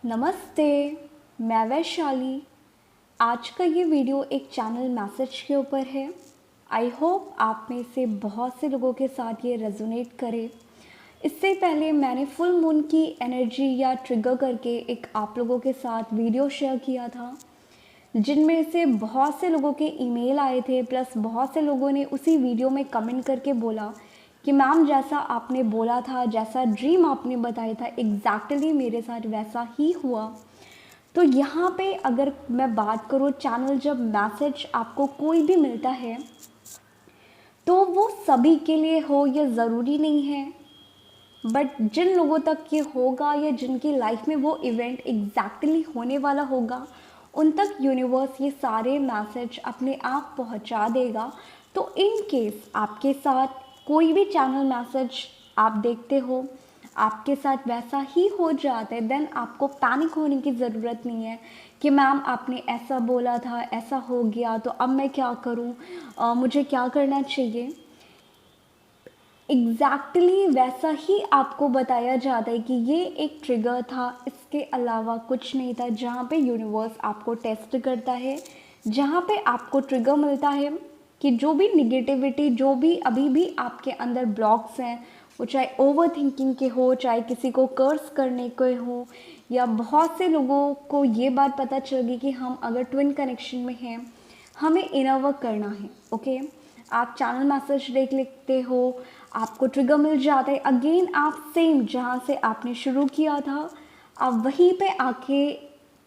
नमस्ते, मैं वैशाली। आज का ये वीडियो एक चैनल मैसेज के ऊपर है। आई होप आप में से बहुत से लोगों के साथ ये रेजोनेट करे। इससे पहले मैंने फुल मून की एनर्जी या ट्रिगर करके एक आप लोगों के साथ वीडियो शेयर किया था, जिनमें से बहुत से लोगों के ईमेल आए थे, प्लस बहुत से लोगों ने उसी वीडियो में कमेंट करके बोला कि मैम जैसा आपने बोला था, जैसा ड्रीम आपने बताया था, एग्जैक्टली मेरे साथ वैसा ही हुआ। तो यहाँ पे अगर मैं बात करूँ, चैनल जब मैसेज आपको कोई भी मिलता है तो वो सभी के लिए हो ये ज़रूरी नहीं है, बट जिन लोगों तक ये होगा या जिनकी लाइफ में वो इवेंट एग्जैक्टली होने वाला होगा, उन तक यूनिवर्स ये सारे मैसेज अपने आप पहुंचा देगा। तो इन केस आपके साथ कोई भी चैनल मैसेज आप देखते हो, आपके साथ वैसा ही हो जाता है, देन आपको पैनिक होने की ज़रूरत नहीं है कि मैम आपने ऐसा बोला था, ऐसा हो गया, तो अब मैं क्या करूँ, मुझे क्या करना चाहिए। एग्जैक्टली वैसा ही आपको बताया जाता है कि ये एक ट्रिगर था, इसके अलावा कुछ नहीं था। जहाँ पे यूनिवर्स आपको टेस्ट करता है, जहाँ पे आपको ट्रिगर मिलता है कि जो भी निगेटिविटी, जो भी अभी भी आपके अंदर ब्लॉक्स हैं, वो चाहे ओवर थिंकिंग के हो, चाहे किसी को कर्स करने के हो, या बहुत से लोगों को ये बात पता चल गई कि हम अगर ट्विन कनेक्शन में हैं, हमें इनर वर्क करना है। ओके, आप चैनल मैसेज देख लेते हो, आपको ट्रिगर मिल जाता है, अगेन आप सेम जहाँ से आपने शुरू किया था आप वहीं पे आके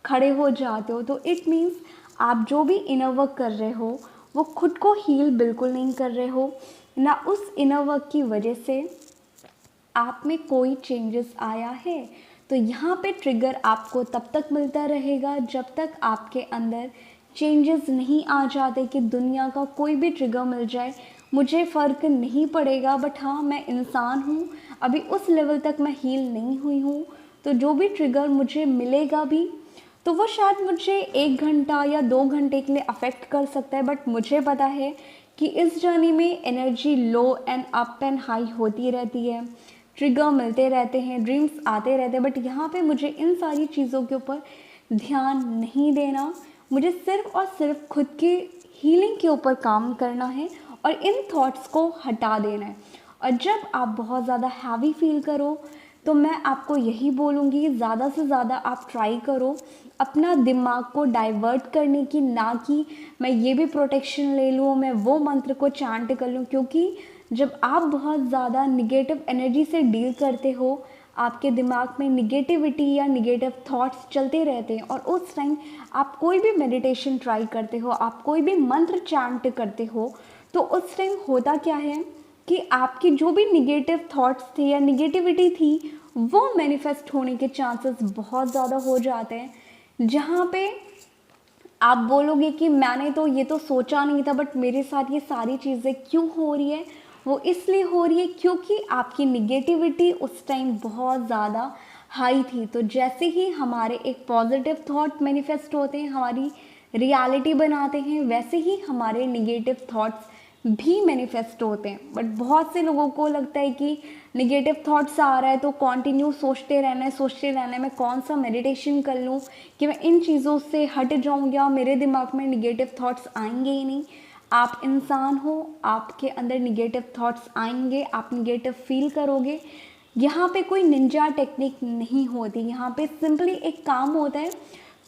खड़े हो जाते हो। तो इट मीन्स आप जो भी इनर वर्क कर रहे हो वो खुद को हील बिल्कुल नहीं कर रहे हो ना, उस इनर वर्क की वजह से आप में कोई चेंजेस आया है। तो यहाँ पे ट्रिगर आपको तब तक मिलता रहेगा जब तक आपके अंदर चेंजेस नहीं आ जाते कि दुनिया का कोई भी ट्रिगर मिल जाए मुझे फ़र्क नहीं पड़ेगा, बट हाँ मैं इंसान हूँ, अभी उस लेवल तक मैं हील नहीं हुई हूँ। तो जो भी ट्रिगर मुझे मिलेगा भी, तो वो शायद मुझे 1 घंटा या 2 घंटे के लिए अफेक्ट कर सकता है, बट मुझे पता है कि इस जर्नी में energy low and up and high होती रहती है, ट्रिगर मिलते रहते हैं, ड्रीम्स आते रहते हैं, बट यहाँ पे मुझे इन सारी चीज़ों के ऊपर ध्यान नहीं देना। मुझे सिर्फ और सिर्फ खुद की हीलिंग के ऊपर काम करना है और इन थॉट्स को हटा देना है। और जब आप बहुत ज़्यादा हैवी फील करो तो मैं आपको यही बोलूँगी, ज़्यादा से ज़्यादा आप ट्राई करो अपना दिमाग को डाइवर्ट करने की, ना कि मैं ये भी प्रोटेक्शन ले लूँ, मैं वो मंत्र को चांट कर लूँ। क्योंकि जब आप बहुत ज़्यादा निगेटिव एनर्जी से डील करते हो, आपके दिमाग में निगेटिविटी या निगेटिव थॉट्स चलते रहते हैं, और उस टाइम आप कोई भी मेडिटेशन ट्राई करते हो, आप कोई भी मंत्र चांट करते हो, तो उस टाइम होता क्या है कि आपकी जो भी निगेटिव थॉट्स थे या निगेटिविटी थी वो मैनिफेस्ट होने के चांसेस बहुत ज़्यादा हो जाते हैं। जहाँ पे आप बोलोगे कि मैंने तो ये तो सोचा नहीं था, बट मेरे साथ ये सारी चीज़ें क्यों हो रही है, वो इसलिए हो रही है क्योंकि आपकी निगेटिविटी उस टाइम बहुत ज़्यादा हाई थी। तो जैसे ही हमारे एक पॉजिटिव थॉट मैनिफेस्ट होते हैं, हमारी रियलिटी बनाते हैं, वैसे ही हमारे निगेटिव थॉट्स भी मैनिफेस्ट होते हैं। बट बहुत से लोगों को लगता है कि निगेटिव थॉट्स आ रहा है तो कंटिन्यू सोचते रहना है, सोचते रहना है, मैं कौन सा मेडिटेशन कर लूँ कि मैं इन चीज़ों से हट जाऊँ या मेरे दिमाग में निगेटिव थॉट्स आएंगे ही नहीं। आप इंसान हो, आपके अंदर निगेटिव थॉट्स आएंगे, आप निगेटिव फील करोगे। यहाँ पे कोई निंजा टेक्निक नहीं होती, यहाँ पे सिंपली एक काम होता है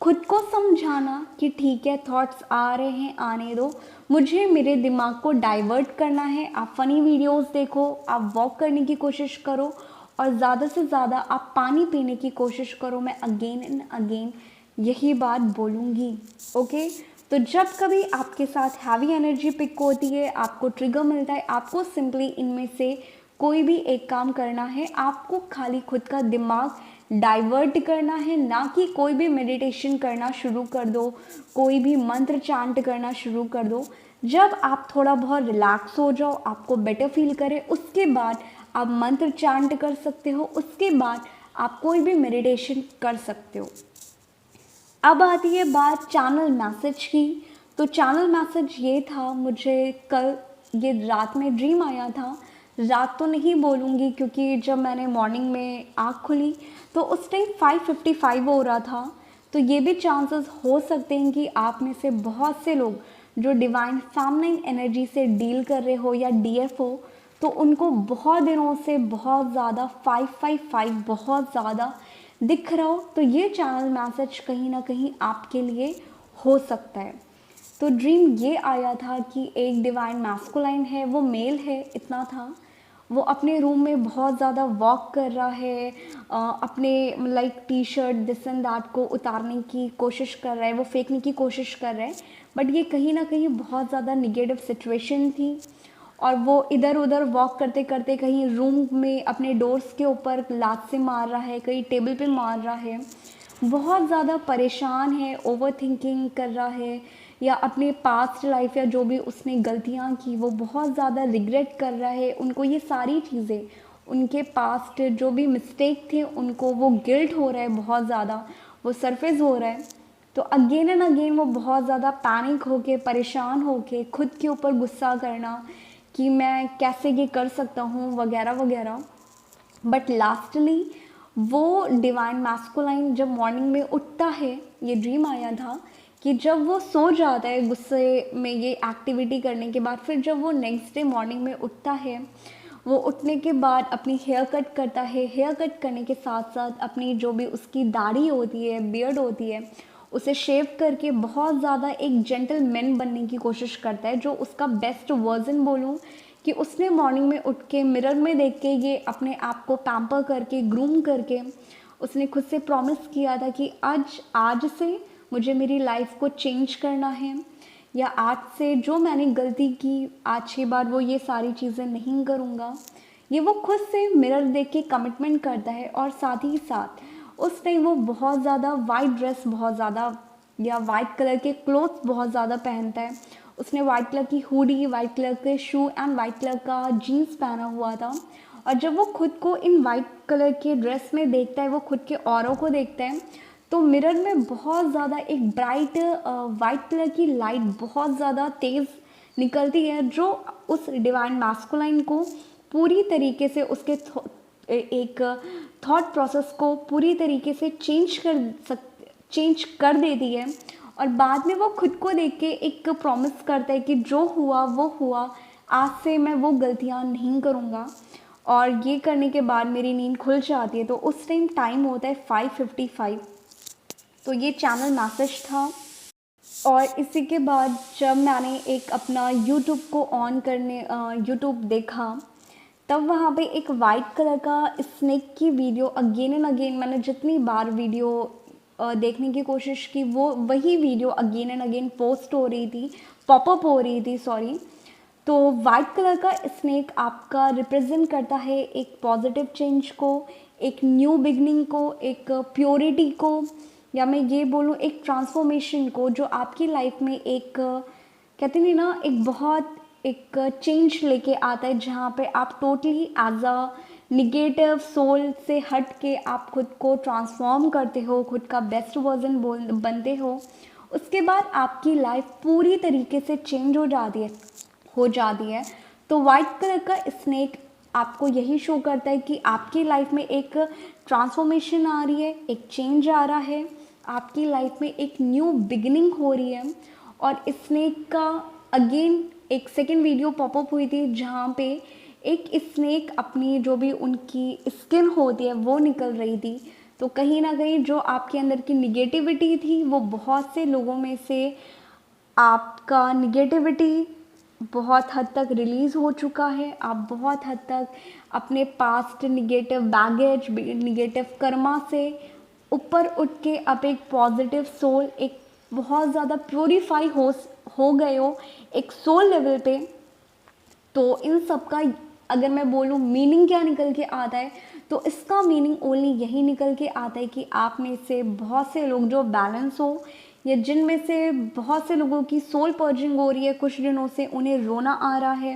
खुद को समझाना कि ठीक है थॉट्स आ रहे हैं, आने दो, मुझे मेरे दिमाग को डाइवर्ट करना है। आप फ़नी वीडियोस देखो, आप वॉक करने की कोशिश करो, और ज़्यादा से ज़्यादा आप पानी पीने की कोशिश करो। मैं अगेन एंड अगेन यही बात बोलूँगी। ओके, तो जब कभी आपके साथ हैवी एनर्जी पिक होती है, आपको ट्रिगर मिलता है, आपको सिंपली इनमें से कोई भी एक काम करना है। आपको खाली खुद का दिमाग डाइवर्ट करना है, ना कि कोई भी मेडिटेशन करना शुरू कर दो, कोई भी मंत्र चांट करना शुरू कर दो। जब आप थोड़ा बहुत रिलैक्स हो जाओ, आपको बेटर फील करें, उसके बाद आप मंत्र चांट कर सकते हो, उसके बाद आप कोई भी मेडिटेशन कर सकते हो। अब आती है बात चैनल मैसेज की। तो चैनल मैसेज ये था, मुझे कल ये रात में ड्रीम आया था रात तो नहीं बोलूँगी, क्योंकि जब मैंने मॉर्निंग में आँख खुली तो उस टाइम 5:55 हो रहा था। तो ये भी चांसेस हो सकते हैं कि आप में से बहुत से लोग जो डिवाइन फेमिनिन एनर्जी से डील कर रहे हो या डीएफ हो, तो उनको बहुत दिनों से बहुत ज़्यादा 555 बहुत ज़्यादा दिख रहा हो, तो ये चैनल मैसेज कहीं ना कहीं आपके लिए हो सकता है। तो ड्रीम ये आया था कि एक डिवाइन मैस्कुलाइन है, वो मेल है, इतना था। वो अपने रूम में बहुत ज़्यादा वॉक कर रहा है, अपने like T shirt this and that को उतारने की कोशिश कर रहा है, वो फेंकने की कोशिश कर रहा है, बट ये कहीं ना कहीं बहुत ज़्यादा निगेटिव सिचुएशन थी। और वो इधर उधर वॉक करते करते कहीं रूम में अपने डोर्स के ऊपर लात से मार रहा है, कहीं टेबल पे मार रहा है, बहुत ज़्यादा परेशान है, ओवर थिंकिंग कर रहा है, या अपने पास्ट लाइफ या जो भी उसने गलतियाँ की वो बहुत ज़्यादा रिग्रेट कर रहा है। उनको ये सारी चीज़ें, उनके पास्ट जो भी मिस्टेक थे उनको वो गिल्ट हो रहा है, बहुत ज़्यादा वो सरफेस हो रहा है। तो अगेन एंड अगेन वो बहुत ज़्यादा पैनिक होके, परेशान होके, खुद के ऊपर गुस्सा करना कि मैं कैसे ये कर सकता हूँ वगैरह वगैरह। बट लास्टली वो डिवाइन मैस्कुलाइन जब मॉर्निंग में उठता है, ये ड्रीम आया था कि जब वो सो जाता है गुस्से में ये एक्टिविटी करने के बाद, फिर जब वो नेक्स्ट डे मॉर्निंग में उठता है, वो उठने के बाद अपनी हेयर कट करता है। हेयर कट करने के साथ साथ अपनी जो भी उसकी दाढ़ी होती है, बियर्ड होती है, उसे शेव करके बहुत ज़्यादा एक जेंटलमैन बनने की कोशिश करता है। जो उसका बेस्ट वर्जन बोलूँ कि उसने मॉर्निंग में उठ के मिरर में देख के ये अपने आप को पैम्पर करके, ग्रूम करके, उसने खुद से प्रॉमिस किया था कि आज से मुझे मेरी लाइफ को चेंज करना है, या आज से जो मैंने गलती की आज के बाद वो ये सारी चीज़ें नहीं करूँगा। ये वो खुद से मिरर देख के कमिटमेंट करता है। और साथ ही साथ उस टाइम वो बहुत ज़्यादा वाइट ड्रेस, बहुत ज़्यादा या वाइट कलर के क्लोथ्स बहुत ज़्यादा पहनता है। उसने वाइट कलर की हुडी, वाइट कलर के शू एंड वाइट कलर का जीन्स पहना हुआ था। और जब वो खुद को इन वाइट कलर के ड्रेस में देखता है, वो खुद के औरों को देखता है, तो मिरर में बहुत ज़्यादा एक ब्राइट वाइट कलर की लाइट बहुत ज़्यादा तेज़ निकलती है, जो उस डिवाइन मैस्कुलाइन को पूरी तरीके से उसके एक थॉट प्रोसेस को पूरी तरीके से चेंज कर देती है। और बाद में वो खुद को देख के एक प्रॉमिस करता है कि जो हुआ वो हुआ, आज से मैं वो गलतियाँ नहीं करूँगा। और ये करने के बाद मेरी नींद खुल जाती है। तो उस टाइम होता है 5:55। तो ये चैनल मैसेज था। और इसी के बाद जब मैंने एक अपना यूट्यूब को ऑन करने यूट्यूब देखा, तब वहाँ पे एक वाइट कलर का स्नेक की वीडियो अगेन एंड अगेन, मैंने जितनी बार वीडियो देखने की कोशिश की, वो वही video again and again post हो रही थी, पॉपअप हो रही थी, सॉरी। तो वाइट कलर का स्नेक आपका रिप्रेजेंट करता है एक पॉजिटिव चेंज को, एक न्यू बिगनिंग को, एक प्योरिटी को, या मैं ये बोलूँ एक ट्रांसफॉर्मेशन को, जो आपकी लाइफ में एक कहते नहीं ना, एक बहुत एक चेंज लेके आता है, जहाँ पे आप totally as a negative soul से हट के आप खुद को ट्रांसफॉर्म करते हो, खुद का बेस्ट वर्जन बनते हो। उसके बाद आपकी लाइफ पूरी तरीके से चेंज हो जाती है। तो वाइट कलर का स्नेक आपको यही शो करता है कि आपकी लाइफ में एक ट्रांसफॉर्मेशन आ रही है, एक चेंज आ रहा है, आपकी लाइफ में एक न्यू बिगिनिंग हो रही है। और स्नेक का अगेन एक सेकेंड वीडियो पॉपअप हुई थी, जहाँ पे एक स्नेक अपनी जो भी उनकी स्किन होती है वो निकल रही थी। तो कहीं ना कहीं जो आपके अंदर की निगेटिविटी थी, वो बहुत से लोगों में से आपका निगेटिविटी बहुत हद तक रिलीज़ हो चुका है। आप बहुत हद तक अपने past negative baggage, negative Karma से ऊपर उठ के अब एक पॉजिटिव सोल, एक बहुत ज़्यादा प्योरीफाई हो गए हो एक सोल लेवल पे। तो इन सब का अगर मैं बोलूँ मीनिंग क्या निकल के आता है, तो इसका मीनिंग ओनली यही निकल के आता है कि आप में से बहुत से लोग जो बैलेंस हो, या जिनमें से बहुत से लोगों की सोल पर्जिंग हो रही है कुछ दिनों से, उन्हें रोना आ रहा है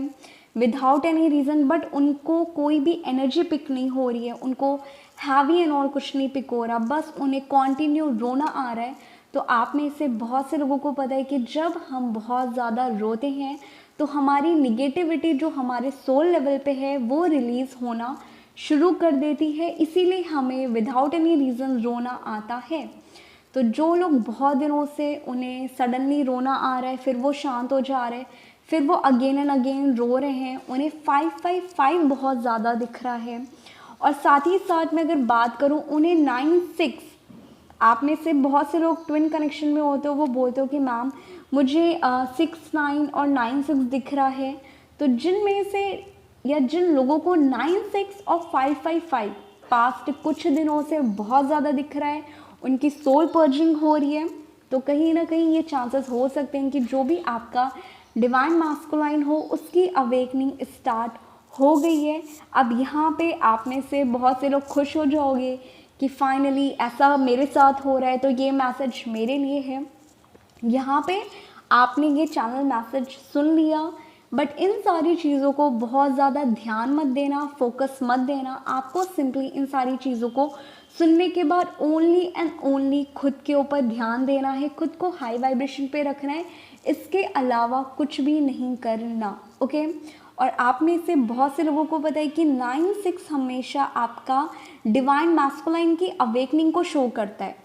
विदाउट एनी रीज़न, बट उनको कोई भी एनर्जी पिक नहीं हो रही है, उनको हैवी एंड ऑल कुछ नहीं पिक हो रहा, बस उन्हें कॉन्टिन्यू रोना आ रहा है। तो आप में से बहुत से लोगों को पता है कि जब हम बहुत ज़्यादा रोते हैं तो हमारी निगेटिविटी जो हमारे सोल लेवल पे है वो रिलीज़ होना शुरू कर देती है, इसीलिए हमें विदाउट एनी रीज़न रोना आता है। तो जो लोग बहुत दिनों से उन्हें सडनली रोना आ रहा है, फिर वो शांत हो जा रहे हैं, फिर वो अगेन एंड अगेन रो रहे हैं, उन्हें 555 बहुत ज़्यादा दिख रहा है। और साथ ही साथ मैं अगर बात करूँ, उन्हें 96, आप में से बहुत से लोग ट्विन कनेक्शन में होते हो, वो बोलते हो कि मैम मुझे 6 9 और 9 6 दिख रहा है। तो जिन में से या जिन लोगों को 96 और 555 पास्ट कुछ दिनों से बहुत ज़्यादा दिख रहा है, उनकी सोल पर्जिंग हो रही है, तो कहीं ना कहीं ये चांसेस हो सकते हैं कि जो भी आपका डिवाइन मास्कुलाइन हो उसकी अवेकनिंग स्टार्ट हो गई है। अब यहाँ पे आप में से बहुत से लोग खुश हो जाओगे कि फाइनली ऐसा मेरे साथ हो रहा है, तो ये मैसेज मेरे लिए है। यहाँ पे आपने ये चैनल मैसेज सुन लिया, बट इन सारी चीज़ों को बहुत ज़्यादा ध्यान मत देना, फोकस मत देना। आपको सिंपली इन सारी चीज़ों को सुनने के बाद ओनली एंड ओनली खुद के ऊपर ध्यान देना है, खुद को हाई वाइब्रेशन पे रखना है, इसके अलावा कुछ भी नहीं करना, ओके। और आप में से बहुत से लोगों को पता है कि 9 6 हमेशा आपका डिवाइन मैस्कुलाइन की अवेकनिंग को शो करता है,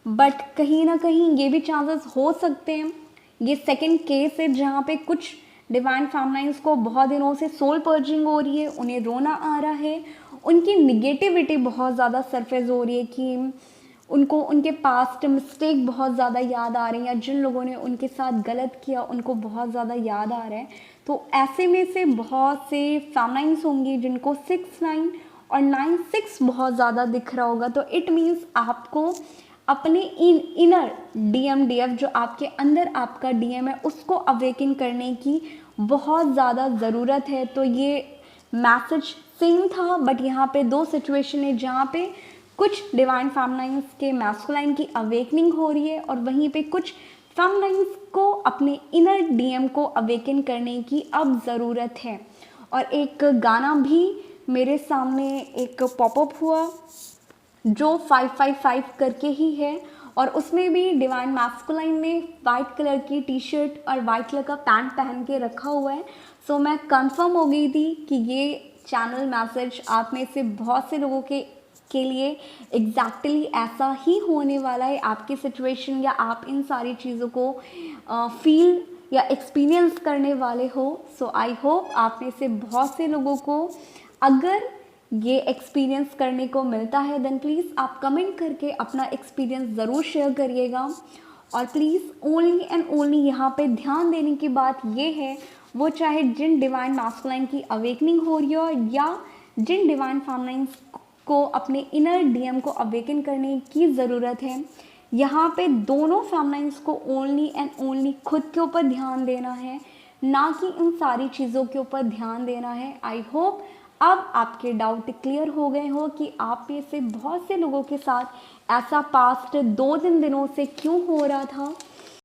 बट कहीं ना कहीं ये भी चांसेस हो सकते हैं, ये सेकंड केस है जहाँ पे कुछ डिवाइन फेमनाइंस को बहुत दिनों से सोल पर्जिंग हो रही है, उन्हें रोना आ रहा है, उनकी निगेटिविटी बहुत ज़्यादा सरफेस हो रही है कि उनको उनके पास्ट मिस्टेक बहुत ज़्यादा याद आ रही हैं, या जिन लोगों ने उनके साथ गलत किया उनको बहुत ज़्यादा याद आ रहा है। तो ऐसे में से बहुत से फेमनाइंस होंगी जिनको 6 9 और 9 6 बहुत ज़्यादा दिख रहा होगा। तो इट मीन्स आपको अपने इनर DMDF, जो आपके अंदर आपका DM है, उसको अवेकन करने की बहुत ज़्यादा ज़रूरत है। तो ये मैसेज सेम था, बट यहाँ पे दो सिचुएशन है जहाँ पे कुछ डिवाइन फेमनाइंस के मैस्कुलाइन की अवेकनिंग हो रही है, और वहीं पे कुछ फेमनाइंस को अपने इनर DM को अवेकन करने की अब ज़रूरत है। और एक गाना भी मेरे सामने एक पॉपअप हुआ जो 555 करके ही है, और उसमें भी डिवाइन मैस्कुलाइन ने वाइट कलर की टी-शर्ट और वाइट कलर का पैंट पहन के रखा हुआ है। सो मैं कंफर्म हो गई थी कि ये चैनल मैसेज आप में से बहुत से लोगों के लिए एग्जैक्टली ऐसा ही होने वाला है, आपकी सिचुएशन या आप इन सारी चीज़ों को फील या एक्सपीरियंस करने वाले हो। सो आई होप आप में से बहुत से लोगों को अगर ये एक्सपीरियंस करने को मिलता है, देन प्लीज़ आप कमेंट करके अपना एक्सपीरियंस ज़रूर शेयर करिएगा। और प्लीज़ ओनली एंड ओनली यहाँ पे ध्यान देने की बात ये है, वो चाहे जिन डिवाइन मैस्कुलाइन की अवेकनिंग हो रही हो या जिन डिवाइन फेमनाइंस को अपने इनर DM को अवेकन करने की ज़रूरत है, यहाँ पे दोनों फेमनाइंस को ओनली एंड ओनली खुद के ऊपर ध्यान देना है, ना कि इन सारी चीज़ों के ऊपर ध्यान देना है। आई होप अब आपके डाउट क्लियर हो गए हो कि आप में से बहुत से लोगों के साथ ऐसा पास्ट 2-3 दिनों से क्यों हो रहा था।